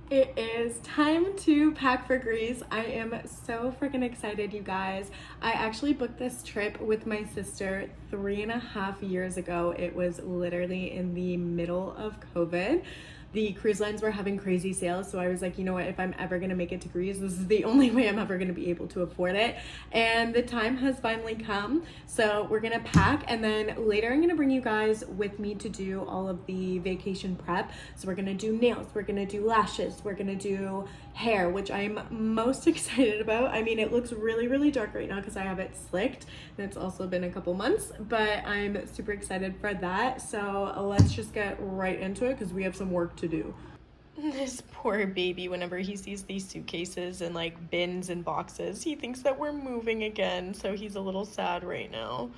It is time to pack for Greece. I am so freaking excited, you guys. I actually booked this trip with my sister 3.5 years ago. It was literally in the middle of COVID. The cruise lines were having crazy sales, so I was like, you know what, if I'm ever gonna make it to Greece, this is the only way I'm ever gonna be able to afford it. And the time has finally come, so we're gonna pack, and then later I'm gonna bring you guys with me to do all of the vacation prep. So we're gonna do nails, we're gonna do lashes, we're gonna do hair, which I'm most excited about. I mean, it looks really, really dark right now because I have it slicked, and it's also been a couple months, but I'm super excited for that. So let's just get right into it because we have some work to do. This poor baby, whenever he sees these suitcases and like bins and boxes, he thinks that we're moving again, so he's a little sad right now.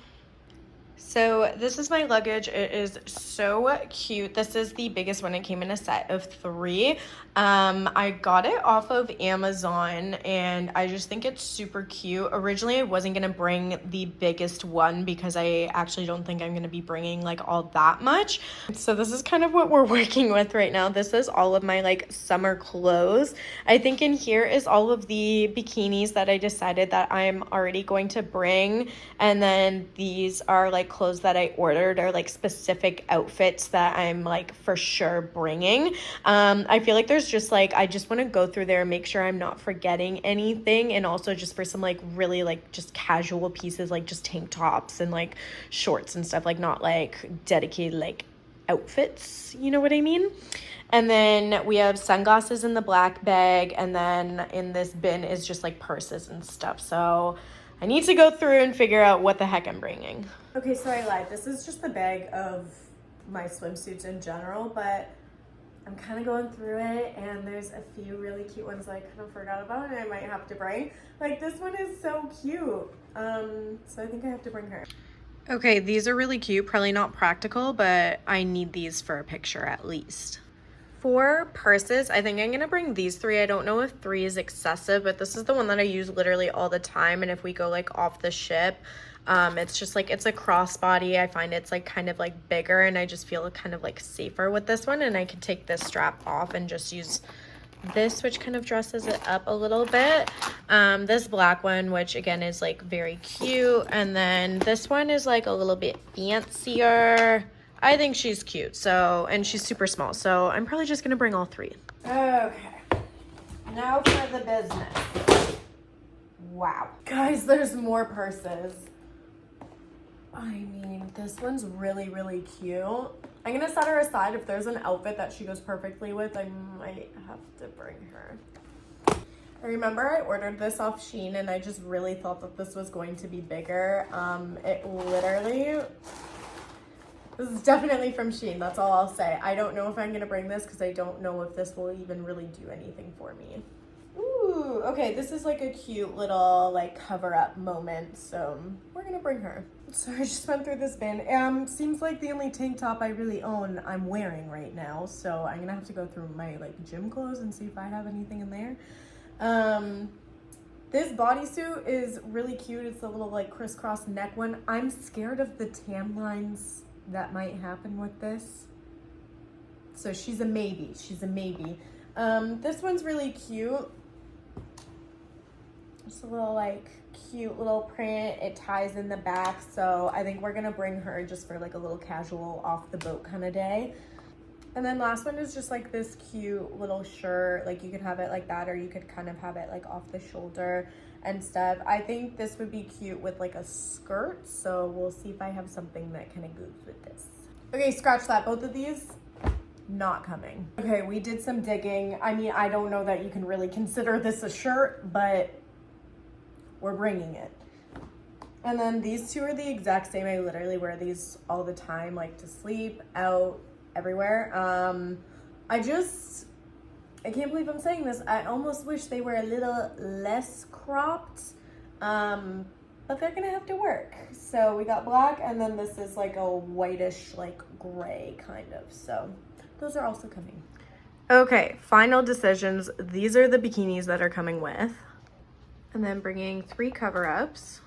So this is my luggage. It is so cute. This is the biggest one. It came in a set of 3. I got it off of Amazon and I just think it's super cute. Originally, I wasn't going to bring the biggest one because I actually don't think I'm going to be bringing like all that much. So this is kind of what we're working with right now. This is all of my like summer clothes. I think in here is all of the bikinis that I decided that I'm already going to bring. And then these are like clothes that I ordered, or like specific outfits that I'm like for sure bringing. I feel like there's just like, I just want to go through there and make sure I'm not forgetting anything, and also just for some like really like just casual pieces, like just tank tops and like shorts and stuff, like not like dedicated like outfits, you know what I mean? And then we have sunglasses in the black bag, and then in this bin is just like purses and stuff. So I need to go through and figure out what the heck I'm bringing. Okay, so I lied. This is just the bag of my swimsuits in general, but I'm kind of going through it, and there's a few really cute ones that I kind of forgot about and I might have to bring. Like this one is so cute. So I think I have to bring her. Okay, these are really cute. Probably not practical, but I need these for a picture at least. For purses, I think I'm gonna bring these 3. I don't know if 3 is excessive, but this is the one that I use literally all the time. And if we go like off the ship, it's just like, it's a crossbody. I find it's like kind of like bigger, and I just feel kind of like safer with this one. And I can take this strap off and just use this, which kind of dresses it up a little bit. This black one, which again is like very cute. And then this one is like a little bit fancier. I think she's cute, so, and she's super small, so I'm probably just gonna bring all 3. Okay, now for the business. Wow. Guys, there's more purses. I mean, this one's really, really cute. I'm gonna set her aside. If there's an outfit that she goes perfectly with, I might have to bring her. I remember I ordered this off Shein, and I just really thought that this was going to be bigger. It literally... This is definitely from Shein, that's all I'll say. I don't know if I'm gonna bring this because I don't know if this will even really do anything for me. Ooh, okay, this is like a cute little like cover up moment, so we're gonna bring her. So I just went through this bin. Seems like the only tank top I really own I'm wearing right now, so I'm gonna have to go through my like gym clothes and see if I have anything in there. This bodysuit is really cute. It's a little like crisscross neck one. I'm scared of the tan lines that might happen with this, so she's a maybe. This one's really cute. Just a little like cute little print. It ties in the back, so I think we're gonna bring her just for like a little casual off the boat kind of day. And then last one is just like this cute little shirt. Like you could have it like that, or you could kind of have it like off the shoulder and stuff. I think this would be cute with like a skirt, so we'll see if I have something that kind of goes with this. Okay, scratch that. Both of these not coming. Okay, we did some digging. I mean, I don't know that you can really consider this a shirt, but we're bringing it. And then these 2 are the exact same. I literally wear these all the time, like to sleep, out, everywhere. I can't believe I'm saying this. I almost wish they were a little less cropped, but they're gonna have to work. So we got black, and then this is like a whitish, like gray kind of. So those are also coming. Okay, final decisions. These are the bikinis that are coming with. And then bringing 3 cover-ups.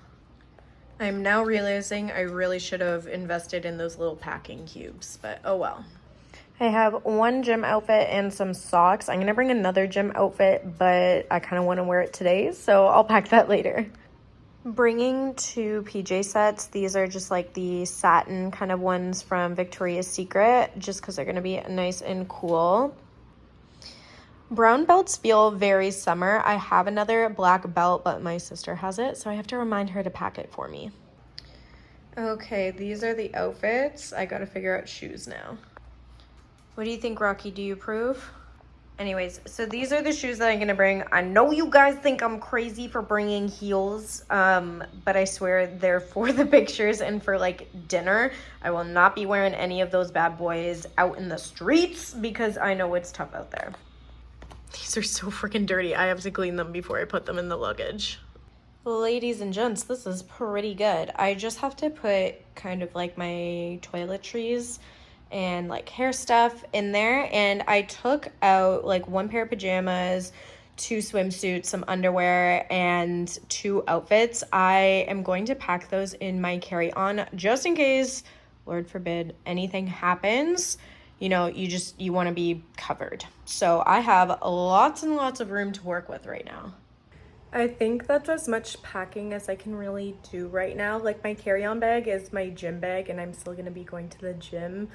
I'm now realizing I really should have invested in those little packing cubes, but oh well. I have one gym outfit and some socks. I'm gonna bring another gym outfit, but I kind of want to wear it today, so I'll pack that later. Bringing two PJ sets. These are just like the satin kind of ones from Victoria's Secret, just because they're gonna be nice and cool. Brown belts feel very summer. I have another black belt, but my sister has it, so I have to remind her to pack it for me. Okay, these are the outfits. I gotta figure out shoes now. What do you think, Rocky? Do you approve? Anyways, so these are the shoes that I'm gonna bring. I know you guys think I'm crazy for bringing heels, but I swear they're for the pictures and for like dinner. I will not be wearing any of those bad boys out in the streets because I know it's tough out there. These are so freaking dirty. I have to clean them before I put them in the luggage. Ladies and gents, this is pretty good. I just have to put kind of like my toiletries and like hair stuff in there, and I took out like one pair of pajamas, two swimsuits, some underwear, and two outfits. I am going to pack those in my carry-on just in case, Lord forbid, anything happens. You know, you want to be covered. So I have lots and lots of room to work with right now. I think that's as much packing as I can really do right now. Like, my carry-on bag is my gym bag, and I'm still gonna be going to the gym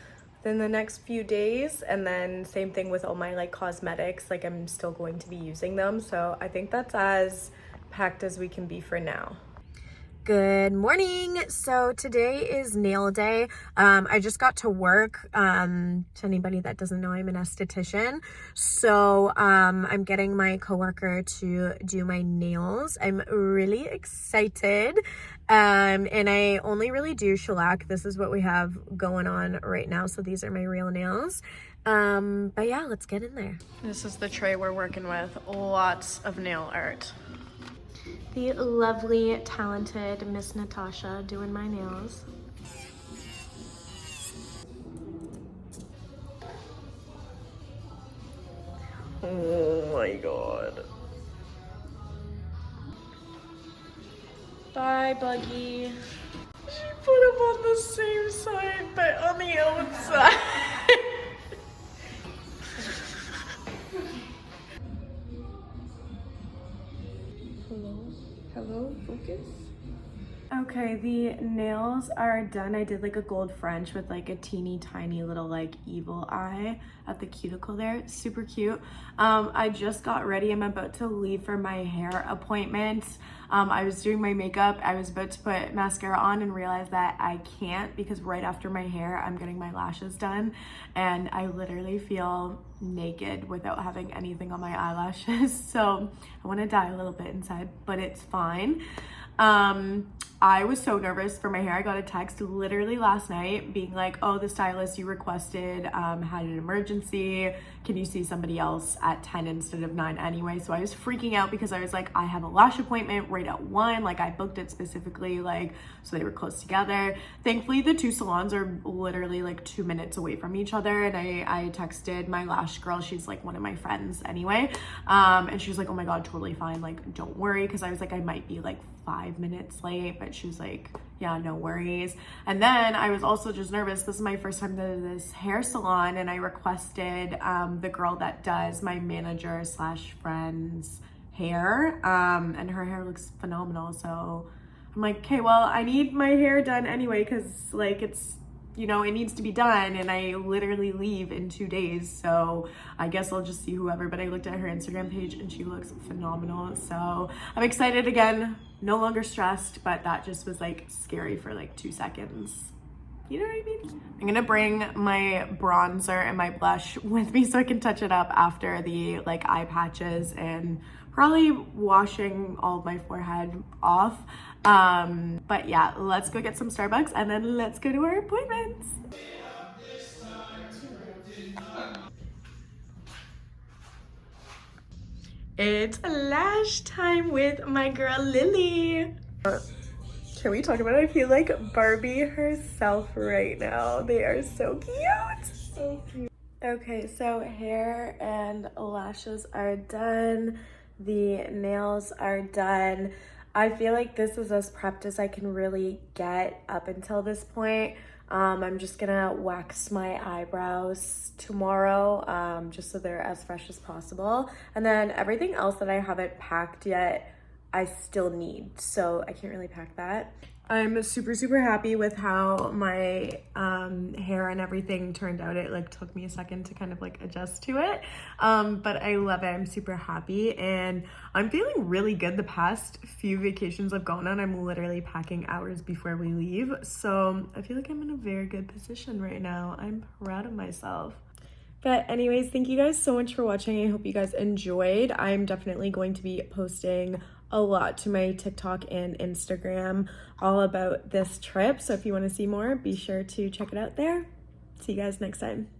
within the next few days. And then same thing with all my like cosmetics, like I'm still going to be using them. So I think that's as packed as we can be for now. Good morning. So today is nail day. I just got to work. To anybody that doesn't know, I'm an esthetician. So I'm getting my coworker to do my nails. I'm really excited. And I only really do shellac. This is what we have going on right now. So these are my real nails. But yeah, let's get in there. This is the tray we're working with. Lots of nail art. The lovely, talented Miss Natasha doing my nails. Oh my god. Bye, Buggy. She put him on the same side, but on the outside. Hello, focus. Okay, the nails are done. I did like a gold French with like a teeny tiny little like evil eye at the cuticle there. Super cute. I just got ready. I'm about to leave for my hair appointment. I was doing my makeup. I was about to put mascara on and realized that I can't because right after my hair, I'm getting my lashes done. And I literally feel naked without having anything on my eyelashes. So I want to die a little bit inside, but it's fine. I was so nervous for my hair. I got a text literally last night being like, oh, the stylist you requested had an emergency. Can you see somebody else at 10 instead of 9 anyway? So I was freaking out because I was like, I have a lash appointment right at 1. Like, I booked it specifically, like, so they were close together. Thankfully, the two salons are literally like 2 minutes away from each other. And I texted my lash girl. She's like one of my friends anyway. And she was like, oh my God, totally fine. Like, don't worry. Cause I was like, I might be like 5 minutes late, but she was like, yeah, no worries. And then I was also just nervous. This is my first time to this hair salon, and I requested the girl that does my manager slash friend's hair, and her hair looks phenomenal. So I'm like, okay, well, I need my hair done anyway, because like it's, you know, it needs to be done, and I literally leave in 2 days, so I guess I'll just see whoever. But I looked at her Instagram page and she looks phenomenal, so I'm excited again. No longer stressed, but that just was like scary for like 2 seconds. You know what I mean? I'm gonna bring my bronzer and my blush with me so I can touch it up after the like eye patches and probably washing all of my forehead off. But yeah, let's go get some Starbucks and then let's go to our appointments. It's lash time with my girl Lily. Can we talk about it? I feel like Barbie herself right now. They are so cute. So cute. Okay, so hair and lashes are done. The nails are done. I feel like this is as prepped as I can really get up until this point. I'm just gonna wax my eyebrows tomorrow, just so they're as fresh as possible. And then everything else that I haven't packed yet, I still need, so I can't really pack that. I'm super happy with how my hair and everything turned out. It like took me a second to kind of like adjust to it, but I love it. I'm super happy and I'm feeling really good. The past few vacations I've gone on, I'm literally packing hours before we leave, so I feel like I'm in a very good position right now. I'm proud of myself. But anyways, thank you guys so much for watching. I hope you guys enjoyed. I'm definitely going to be posting a lot to my TikTok and Instagram all about this trip. So if you want to see more, be sure to check it out there. See you guys next time.